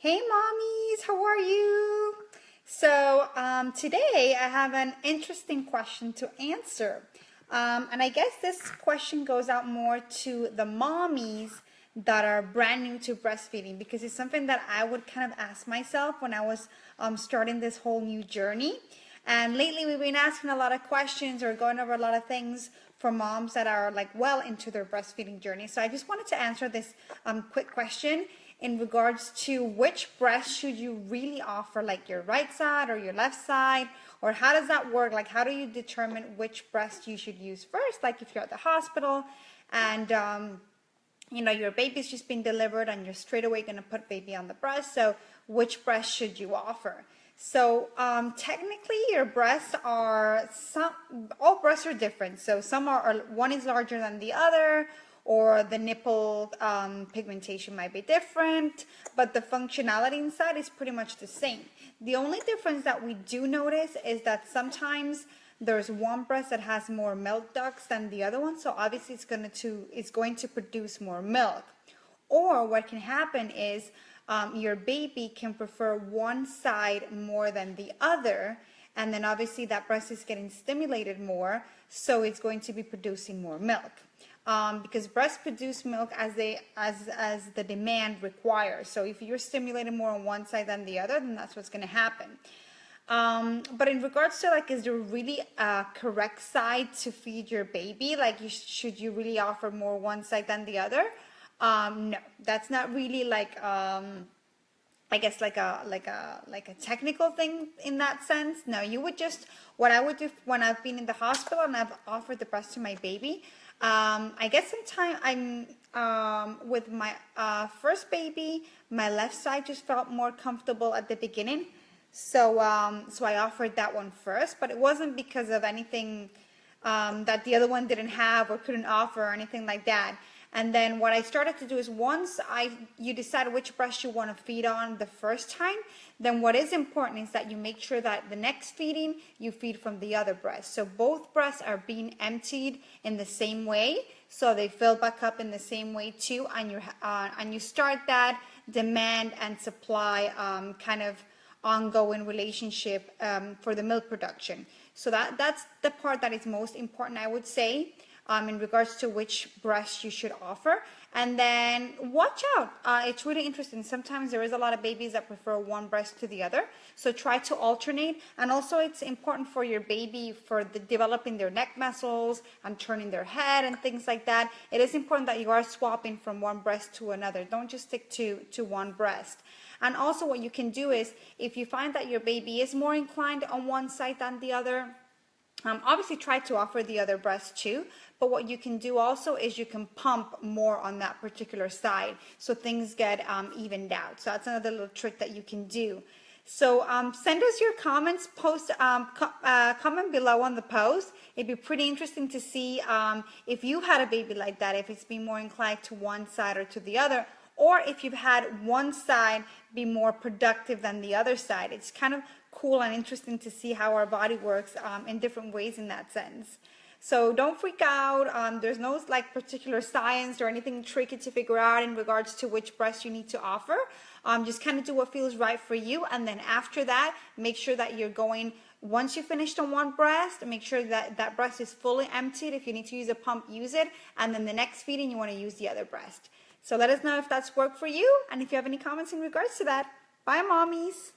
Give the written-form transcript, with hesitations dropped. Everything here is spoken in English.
Hey mommies, how are you? So today I have an interesting question to answer. And I guess this question goes out more to the mommies that are brand new to breastfeeding, because it's something that I would kind of ask myself when I was starting this whole new journey. And lately we've been asking a lot of questions or going over a lot of things for moms that are like well into their breastfeeding journey. So I just wanted to answer this quick question in regards to which breast should you really offer, like your right side or your left side, or how does that work? Like, how do you determine which breast you should use first? Like if you're at the hospital and your baby's just been delivered and you're straight away going to put baby on the breast. So which breast should you offer? So technically your breasts are, all breasts are different. So some are, one is larger than the other, or the nipple pigmentation might be different, but the functionality inside is pretty much the same. The only difference that we do notice is that sometimes there's one breast that has more milk ducts than the other one, so obviously it's going to produce more milk. Or what can happen is your baby can prefer one side more than the other, and then obviously that breast is getting stimulated more, so it's going to be producing more milk. Because breasts produce milk as the demand requires. So if you're stimulating more on one side than the other, then that's what's going to happen. But in regards to like, is there really a correct side to feed your baby? Like, should you really offer more one side than the other? No, that's not really like I guess like a technical thing in that sense. No, you would just, what I would do when I've been in the hospital and I've offered the breast to my baby, I guess sometimes with my first baby, my left side just felt more comfortable at the beginning. So I offered that one first, but it wasn't because of anything that the other one didn't have or couldn't offer or anything like that. And then what I started to do is once you decide which breast you want to feed on the first time, then what is important is that you make sure that the next feeding you feed from the other breast. So both breasts are being emptied in the same way, so they fill back up in the same way too, and you start that demand and supply kind of ongoing relationship for the milk production. So that's the part that is most important, I would say, in regards to which breast you should offer. And then watch out, it's really interesting. Sometimes there is a lot of babies that prefer one breast to the other, so try to alternate. And also it's important for your baby, for developing their neck muscles and turning their head and things like that. It is important that you are swapping from one breast to another. Don't just stick to one breast. And also what you can do is, if you find that your baby is more inclined on one side than the other, obviously try to offer the other breast too, but what you can do also is you can pump more on that particular side so things get evened out. So that's another little trick that you can do. So send us your comments, comment below on the post. It'd be pretty interesting to see if you had a baby like that, if it's been more inclined to one side or to the other, or if you've had one side be more productive than the other side. It's kind of cool and interesting to see how our body works in different ways in that sense. So don't freak out. There's no like particular science or anything tricky to figure out in regards to which breast you need to offer. Just kind of do what feels right for you, and then after that, make sure that you're going, once you finished on one breast, make sure that that breast is fully emptied. If you need to use a pump, use it, and then the next feeding you want to use the other breast. So let us know if that's worked for you, and if you have any comments in regards to that. Bye mommies.